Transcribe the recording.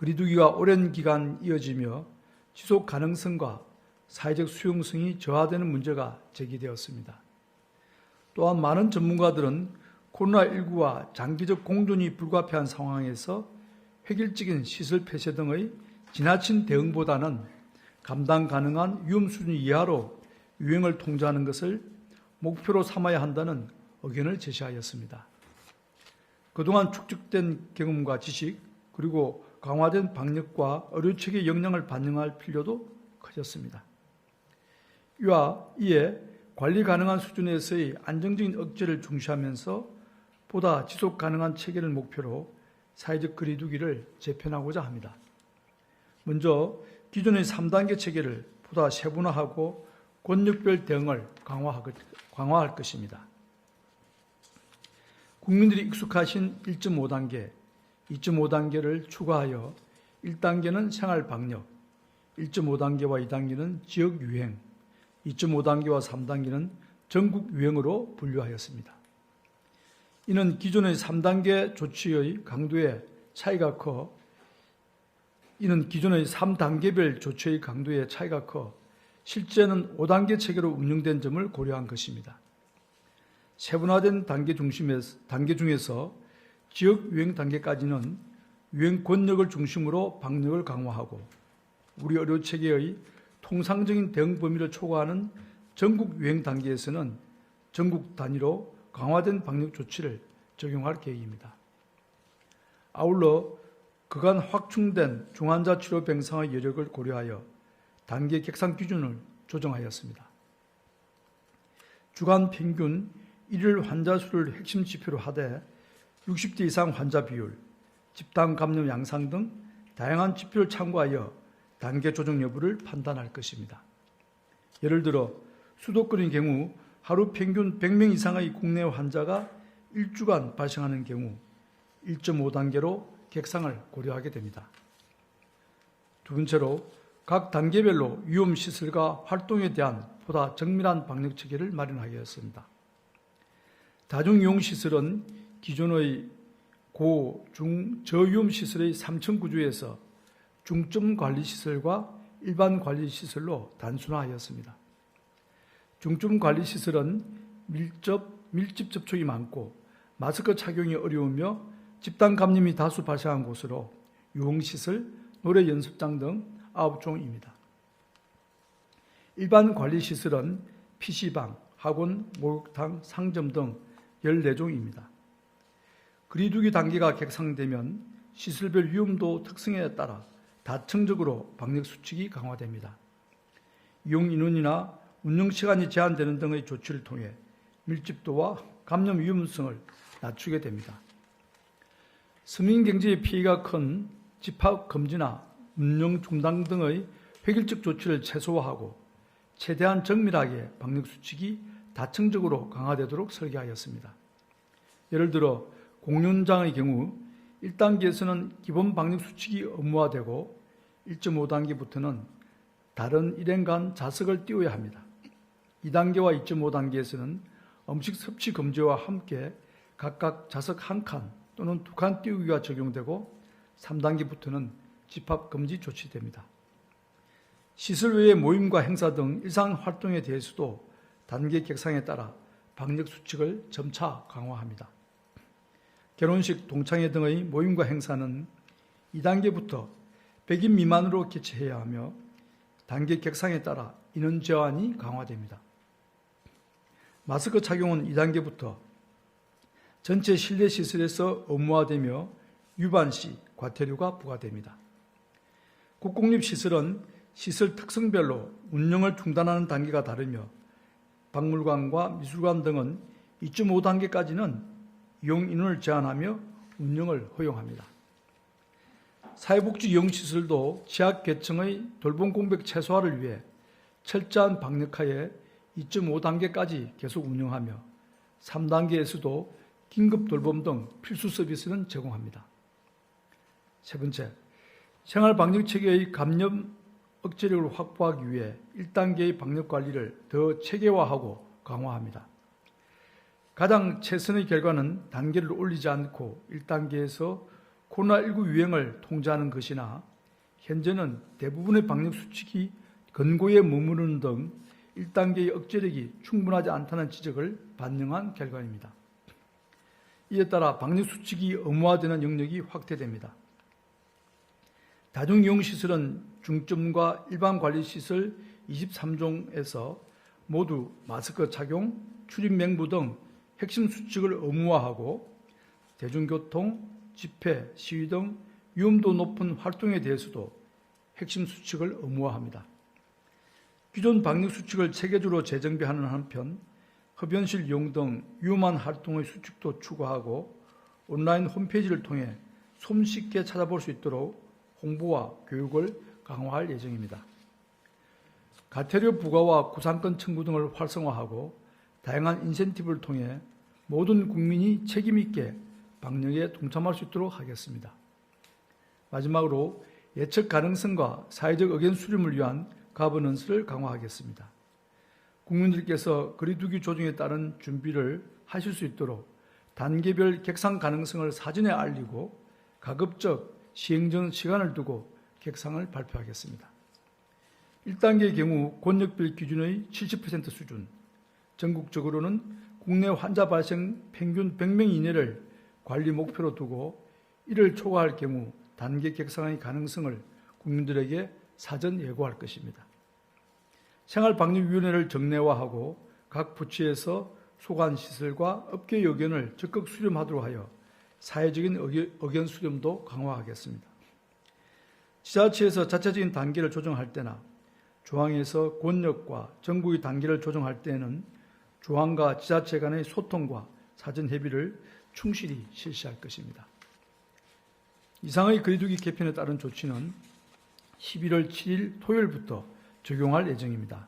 거리두기가 오랜 기간 이어지며 지속 가능성과 사회적 수용성이 저하되는 문제가 제기되었습니다. 또한 많은 전문가들은 코로나19와 장기적 공존이 불가피한 상황에서 획일적인 시설 폐쇄 등의 지나친 대응보다는 감당 가능한 위험 수준 이하로 유행을 통제하는 것을 목표로 삼아야 한다는 의견을 제시하였습니다. 그동안 축적된 경험과 지식 그리고 강화된 방역과 의료체계의 역량을 반영할 필요도 커졌습니다. 이에 관리 가능한 수준에서의 안정적인 억제를 중시하면서 보다 지속 가능한 체계를 목표로 사회적 거리두기를 재편하고자 합니다. 먼저 기존의 3단계 체계를 보다 세분화하고 권역별 대응을 강화할 것입니다. 국민들이 익숙하신 1.5단계, 2.5단계를 추가하여 1단계는 생활방역, 1.5단계와 2단계는 지역유행, 2.5단계와 3단계는 전국유행으로 분류하였습니다. 이는 기존의 3단계 조치의 강도의 차이가 커 실제는 5단계 체계로 운영된 점을 고려한 것입니다. 세분화된 단계 중에서 지역 유행 단계까지는 유행 권역을 중심으로 방역을 강화하고 우리 의료체계의 통상적인 대응 범위를 초과하는 전국 유행 단계에서는 전국 단위로 강화된 방역 조치를 적용할 계획입니다. 아울러 그간 확충된 중환자 치료 병상의 여력을 고려하여 단계 객상 기준을 조정하였습니다. 주간 평균 일일 환자 수를 핵심 지표로 하되 60대 이상 환자 비율, 집단 감염 양상 등 다양한 지표를 참고하여 단계 조정 여부를 판단할 것입니다. 예를 들어 수도권의 경우 하루 평균 100명 이상의 국내 환자가 일주간 발생하는 경우 1.5단계로 객상을 고려하게 됩니다. 두 번째로 각 단계별로 위험시설과 활동에 대한 보다 정밀한 방역체계를 마련하였습니다. 다중이용시설은 기존의 고, 중, 저위험시설의 3층 구조에서 중점관리시설과 일반관리시설로 단순화하였습니다. 중점관리시설은 밀집 접촉이 많고 마스크 착용이 어려우며 집단 감염이 다수 발생한 곳으로 유흥시설, 노래 연습장 등 9종입니다. 일반관리시설은 PC방, 학원, 목욕탕, 상점 등 14종입니다. 거리두기 단계가 객상되면 시설별 위험도 특성에 따라 다층적으로 방역수칙이 강화됩니다. 이용 인원이나 운영시간이 제한되는 등의 조치를 통해 밀집도와 감염 위험성을 낮추게 됩니다. 서민경제의 피해가 큰 집합 금지나 운영 중단 등의 획일적 조치를 최소화하고 최대한 정밀하게 방역수칙이 다층적으로 강화되도록 설계하였습니다. 예를 들어 공연장의 경우 1단계에서는 기본 방역수칙이 의무화되고 1.5단계부터는 다른 일행 간 좌석을 띄워야 합니다. 2단계와 2.5단계에서는 음식 섭취 금지와 함께 각각 좌석 1칸 또는 2칸 띄우기가 적용되고 3단계부터는 집합 금지 조치됩니다. 시설 외의 모임과 행사 등 일상 활동에 대해서도 단계 객상에 따라 방역 수칙을 점차 강화합니다. 결혼식, 동창회 등의 모임과 행사는 2단계부터 100인 미만으로 개최해야 하며 단계 객상에 따라 인원 제한이 강화됩니다. 마스크 착용은 2단계부터 전체 실내 시설에서 의무화되며 위반 시 과태료가 부과됩니다. 국공립시설은 시설 특성별로 운영을 중단하는 단계가 다르며 박물관과 미술관 등은 2.5단계까지는 이용 인원을 제한하며 운영을 허용합니다. 사회복지 이용시설도 취약계층의 돌봄 공백 최소화를 위해 철저한 방역하에 2.5단계까지 계속 운영하며 3단계에서도 긴급 돌봄 등 필수 서비스는 제공합니다. 세 번째, 생활방역체계의 감염 억제력을 확보하기 위해 1단계의 방역관리를 더 체계화하고 강화합니다. 가장 최선의 결과는 단계를 올리지 않고 1단계에서 코로나19 유행을 통제하는 것이나 현재는 대부분의 방역 수칙이 근고에 머무르는 등 1단계의 억제력이 충분하지 않다는 지적을 반영한 결과입니다. 이에 따라 방역 수칙이 의무화되는 영역이 확대됩니다. 다중이용시설은 중점과 일반관리시설 23종에서 모두 마스크 착용, 출입 명부 등 핵심 수칙을 의무화하고 대중교통, 집회, 시위 등 위험도 높은 활동에 대해서도 핵심 수칙을 의무화합니다. 기존 방역 수칙을 체계적으로 재정비하는 한편 흡연실 이용 등 위험한 활동의 수칙도 추가하고 온라인 홈페이지를 통해 손쉽게 찾아볼 수 있도록 홍보와 교육을 강화할 예정입니다. 과태료 부과와 구상권 청구 등을 활성화하고 다양한 인센티브를 통해 모든 국민이 책임있게 방역에 동참할 수 있도록 하겠습니다. 마지막으로 예측 가능성과 사회적 의견 수렴을 위한 가버넌스를 강화하겠습니다. 국민들께서 거리두기 조정에 따른 준비를 하실 수 있도록 단계별 객상 가능성을 사전에 알리고 가급적 시행 전 시간을 두고 객상을 발표하겠습니다. 1단계의 경우 권역별 기준의 70% 수준, 전국적으로는 국내 환자 발생 평균 100명 이내를 관리 목표로 두고 이를 초과할 경우 단계 객상의 가능성을 국민들에게 사전 예고할 것입니다. 생활방역위원회를 정례화하고 각 부처에서 소관시설과 업계의 의견을 적극 수렴하도록 하여 사회적인 의견 수렴도 강화하겠습니다. 지자체에서 자체적인 단계를 조정할 때나 중앙에서 권역과 전국의 단계를 조정할 때에는 중앙과 지자체 간의 소통과 사전 협의를 충실히 실시할 것입니다. 이상의 거리두기 개편에 따른 조치는 11월 7일 토요일부터 적용할 예정입니다.